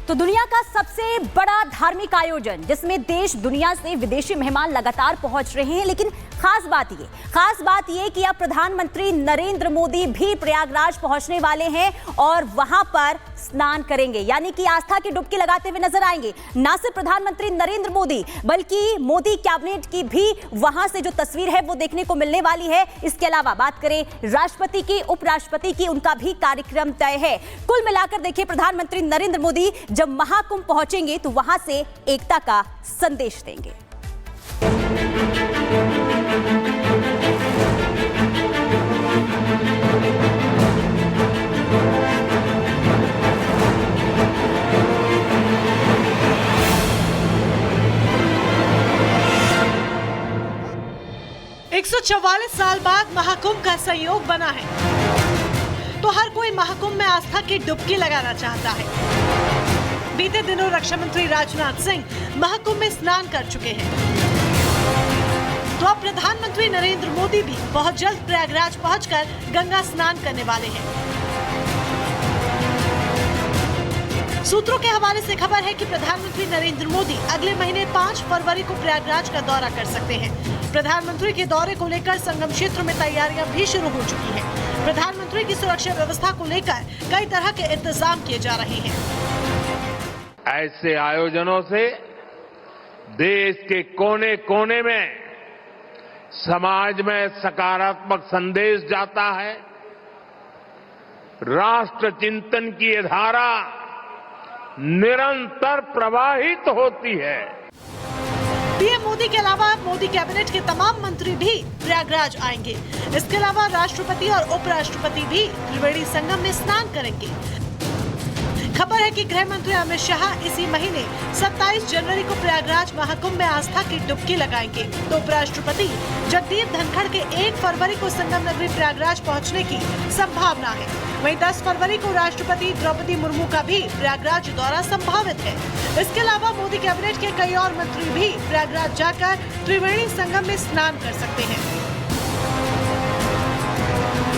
तो दुनिया का सबसे बड़ा धार्मिक आयोजन जिसमें देश दुनिया से विदेशी मेहमान लगातार पहुंच रहे हैं, लेकिन खास बात ये कि अब प्रधानमंत्री नरेंद्र मोदी भी प्रयागराज पहुंचने वाले हैं और वहां पर स्नान करेंगे, यानी कि आस्था की डुबकी लगाते हुए नजर आएंगे। न सिर्फ प्रधानमंत्री नरेंद्र मोदी बल्कि मोदी कैबिनेट की भी वहां से जो तस्वीर है वो देखने को मिलने वाली है। इसके अलावा बात करें राष्ट्रपति की, उपराष्ट्रपति की, उनका भी कार्यक्रम तय है। कुल मिलाकर देखिए, प्रधानमंत्री नरेंद्र मोदी जब महाकुंभ पहुंचेंगे तो वहां से एकता का संदेश देंगे। 144 साल बाद महाकुंभ का संयोग बना है, तो हर कोई महाकुंभ में आस्था की डुबकी लगाना चाहता है। बीते दिनों रक्षा मंत्री राजनाथ सिंह महाकुंभ में स्नान कर चुके हैं, तो अब प्रधानमंत्री नरेंद्र मोदी भी बहुत जल्द प्रयागराज पहुंचकर गंगा स्नान करने वाले हैं। सूत्रों के हवाले से खबर है कि प्रधानमंत्री नरेंद्र मोदी अगले महीने 5 फरवरी को प्रयागराज का दौरा कर सकते हैं। प्रधानमंत्री के दौरे को लेकर संगम क्षेत्र में तैयारियां भी शुरू हो चुकी हैं। प्रधानमंत्री की सुरक्षा व्यवस्था को लेकर कई तरह के इंतजाम किए जा रहे हैं। ऐसे आयोजनों से देश के कोने कोने में समाज में सकारात्मक संदेश जाता है। राष्ट्र चिंतन की ये धारा निरंतर प्रवाहित होती है। पीएम मोदी के अलावा मोदी कैबिनेट के तमाम मंत्री भी प्रयागराज आएंगे। इसके अलावा राष्ट्रपति और उपराष्ट्रपति भी त्रिवेणी संगम में स्नान करेंगे। खबर है कि गृह मंत्री अमित शाह इसी महीने 27 जनवरी को प्रयागराज महाकुंभ में आस्था की डुबकी लगाएंगे, तो उपराष्ट्रपति जगदीप धनखड़ के 1 फरवरी को संगम नगरी प्रयागराज पहुंचने की संभावना है। वहीं 10 फरवरी को राष्ट्रपति द्रौपदी मुर्मू का भी प्रयागराज दौरा संभावित है। इसके अलावा मोदी कैबिनेट के कई और मंत्री भी प्रयागराज जाकर त्रिवेणी संगम में स्नान कर सकते हैं।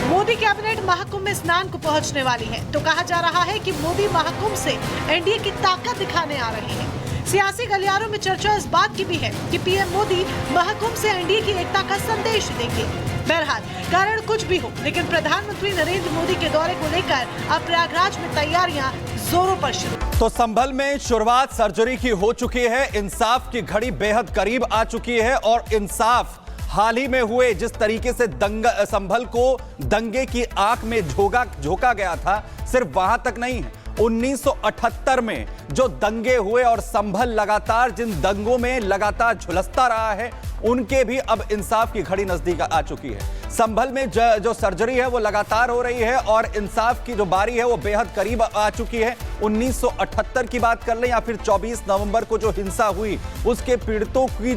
मोदी कैबिनेट महाकुंभ में स्नान को पहुंचने वाली है, तो कहा जा रहा है कि मोदी महाकुंभ से एनडीए की ताकत दिखाने आ रहे हैं। सियासी गलियारों में चर्चा इस बात की भी है कि पीएम मोदी महाकुंभ से एनडीए की एकता का संदेश देंगे। बहरहाल कारण कुछ भी हो, लेकिन प्रधानमंत्री नरेंद्र मोदी के दौरे को लेकर अब प्रयागराज में तैयारियां जोरों पर शुरू। तो संभल में शुरुआत सर्जरी की हो चुकी है। इंसाफ की घड़ी बेहद करीब आ चुकी है और इंसाफ हाल ही में हुए जिस तरीके से संभल को दंगे की आंख में झोंका गया था, सिर्फ वहां तक नहीं है। 1978 में जो दंगे हुए और संभल लगातार जिन दंगों में लगातार झुलसता रहा है, उनके भी अब इंसाफ की घड़ी नजदीक आ चुकी है। संभल में जो सर्जरी है वो लगातार हो रही है और इंसाफ की जो बारी है वो बेहद करीब आ चुकी है। 1978 की बात कर लें या फिर 24 नवंबर को जो हिंसा हुई, उसके पीड़ितों की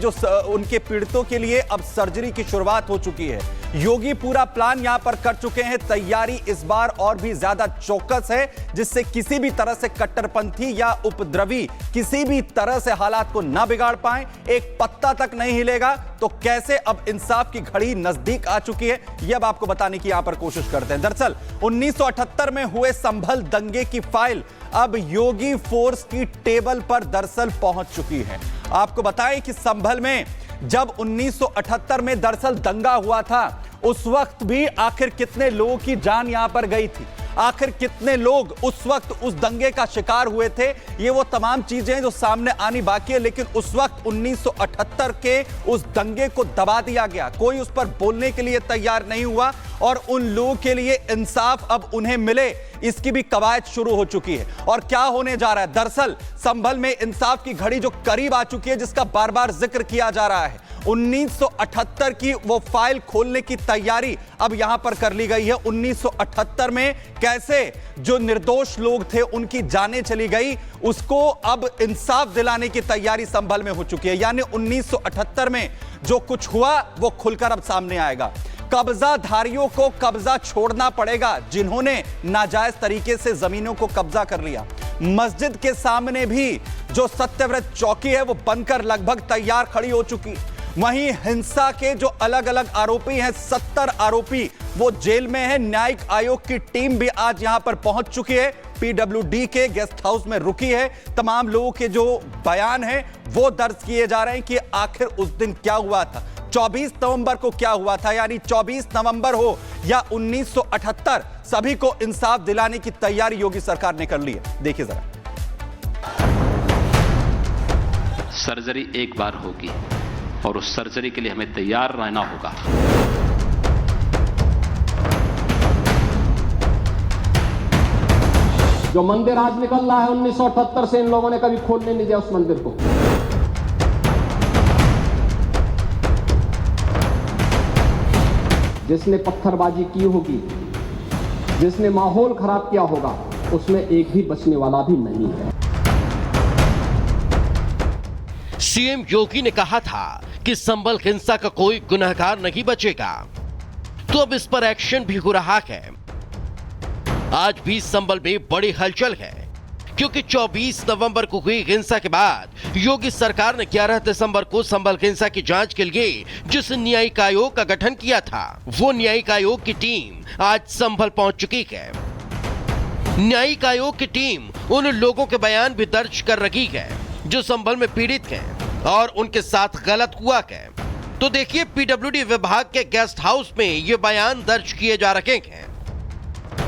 उनके पीड़ितों के लिए अब सर्जरी की शुरुआत हो चुकी है। योगी पूरा प्लान यहां पर कर चुके हैं। तैयारी इस बार और भी ज्यादा चौकस है, जिससे किसी भी तरह से कट्टरपंथी या उपद्रवी किसी भी तरह से हालात को ना बिगाड़ पाए। एक पत्ता तक नहीं हिलेगा। तो कैसे अब इंसाफ की घड़ी नजदीक आ चुकी है, यह अब आपको बताने की यहां पर कोशिश करते हैं। दरअसल 1978 में हुए संभल दंगे की फाइल अब योगी फोर्स की टेबल पर दरअसल पहुंच चुकी है। आपको बताएं कि संभल में जब 1978 में दरअसल दंगा हुआ था, उस वक्त भी आखिर कितने लोगों की जान यहां पर गई थी, आखिर कितने लोग उस वक्त उस दंगे का शिकार हुए थे, ये वो तमाम चीजें जो सामने आनी बाकी है। लेकिन उस वक्त 1978 के उस दंगे को दबा दिया गया, कोई उस पर बोलने के लिए तैयार नहीं हुआ और उन लोगों के लिए इंसाफ अब उन्हें मिले, इसकी भी कवायद शुरू हो चुकी है। और क्या होने जा रहा है, दरअसल संभल में इंसाफ की घड़ी जो करीब आ चुकी है, जिसका बार बार जिक्र किया जा रहा है, 1978 की वो फाइल खोलने की तैयारी अब यहां पर कर ली गई है। 1978 में कैसे जो निर्दोष लोग थे उनकी जानें चली गई, उसको अब इंसाफ दिलाने की तैयारी संभल में हो चुकी है। यानी 1978 में जो कुछ हुआ वो खुलकर अब सामने आएगा। कब्जाधारियों को कब्जा छोड़ना पड़ेगा, जिन्होंने नाजायज तरीके से जमीनों को कब्जा कर लिया। मस्जिद के सामने भी जो सत्यव्रत चौकी है वो बनकर लगभग तैयार खड़ी हो चुकी। वहीं हिंसा के जो अलग अलग आरोपी हैं, 70 आरोपी वो जेल में है। न्यायिक आयोग की टीम भी आज यहां पर पहुंच चुकी है। पीडब्ल्यूडी के गेस्ट हाउस में रुकी है। तमाम लोगों के जो बयान हैं वो दर्ज किए जा रहे हैं कि आखिर उस दिन क्या हुआ था, 24 नवंबर को क्या हुआ था, यानी 24 नवंबर हो या 1978, सभी को इंसाफ दिलाने की तैयारी योगी सरकार ने कर ली है। देखिए जरा। सर्जरी एक बार होगी और उस सर्जरी के लिए हमें तैयार रहना होगा। जो मंदिर आज निकल रहा है 1978 से, इन लोगों ने कभी खोलने नहीं दिया उस मंदिर को। जिसने पत्थरबाजी की होगी, जिसने माहौल खराब किया होगा, उसमें एक भी बचने वाला भी नहीं है। सीएम योगी ने कहा था कि संभल हिंसा का कोई गुनहगार नहीं बचेगा, तो अब इस पर एक्शन भी हो रहा है। आज भी संभल में बड़ी हलचल है, क्योंकि 24 नवंबर को हुई हिंसा के बाद योगी सरकार ने 11 दिसंबर को संभल हिंसा की जांच के लिए जिस न्यायिक आयोग का गठन किया था, वो न्यायिक आयोग की टीम आज संभल पहुंच चुकी है। न्यायिक आयोग की टीम उन लोगों के बयान भी दर्ज कर रही है जो संभल में पीड़ित हैं और उनके साथ गलत हुआ है। तो देखिए, पीडब्ल्यूडी विभाग के गेस्ट हाउस में ये बयान दर्ज किए जा रहे हैं।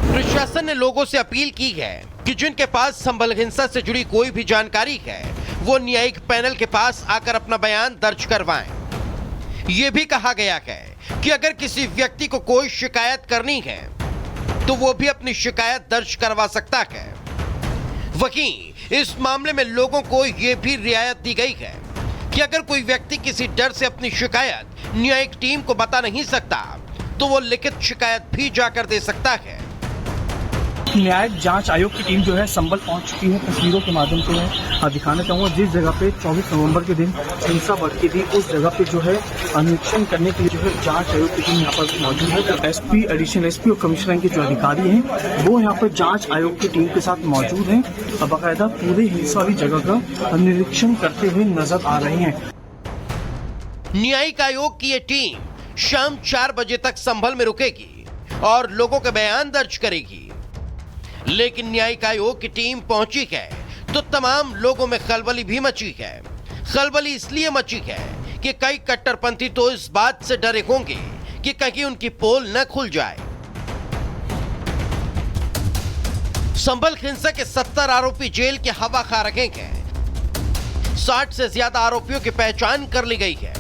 प्रशासन ने लोगों से अपील की है कि जिनके पास संभल हिंसा से जुड़ी कोई भी जानकारी है, वो न्यायिक पैनल के पास आकर अपना बयान दर्ज करवाएं। ये भी कहा गया है कि अगर किसी व्यक्ति को कोई शिकायत करनी है तो वो भी अपनी शिकायत दर्ज करवा सकता है। वहीं इस मामले में लोगों को यह भी रियायत दी गई है कि अगर कोई व्यक्ति किसी डर से अपनी शिकायत न्यायिक टीम को बता नहीं सकता तो वो लिखित शिकायत भी जाकर दे सकता है। न्यायिक जांच आयोग की टीम जो है संभल पहुंच चुकी है। तस्वीरों के माध्यम से मैं दिखाना चाहूंगा जिस जगह पे 24 नवंबर के दिन हिंसा बढ़ती थी, उस जगह पे जो है निरीक्षण करने के लिए जो है जांच आयोग की टीम यहाँ पर मौजूद है। तो एसपी, एडिशनल एसपी और कमिश्नर के जो अधिकारी हैं वो यहाँ पर जांच आयोग की टीम के साथ मौजूद हैं और बाकायदा पूरे हिंसा वाली जगह का निरीक्षण करते हुए नजर आ रहे हैं। न्यायिक आयोग की ये टीम शाम 4 बजे तक संभल में रुकेगी और लोगों के बयान दर्ज करेगी। लेकिन न्यायिक आयोग की टीम पहुंची है तो तमाम लोगों में खलबली भी मची है। खलबली इसलिए मची है कि कई कट्टरपंथी तो इस बात से डरे होंगे कि कहीं उनकी पोल न खुल जाए। संभल हिंसा के 70 आरोपी जेल के हवा खा रहे हैं। 60 से ज्यादा आरोपियों की पहचान कर ली गई है,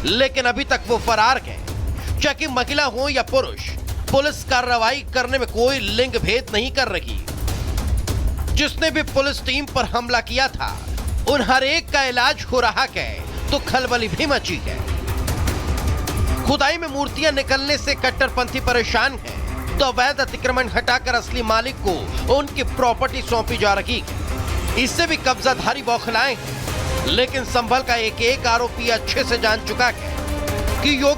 लेकिन अभी तक वो फरार हैं। चाहे महिला हो या पुरुष, पुलिस कार्रवाई करने में कोई लिंग भेद नहीं कर रही। जिसने भी पुलिस टीम पर हमला किया था, उन हर एक का इलाज हो रहा है तो खलबली भी मची है। खुदाई में मूर्तियां निकलने से कट्टरपंथी परेशान हैं, तो अवैध अतिक्रमण हटाकर असली मालिक को उनकी प्रॉपर्टी सौंपी जा रही है। इससे भी कब्जाधारी बौखलाए हैं, लेकिन संभल का एक एक आरोपी अच्छे से जान चुका है कि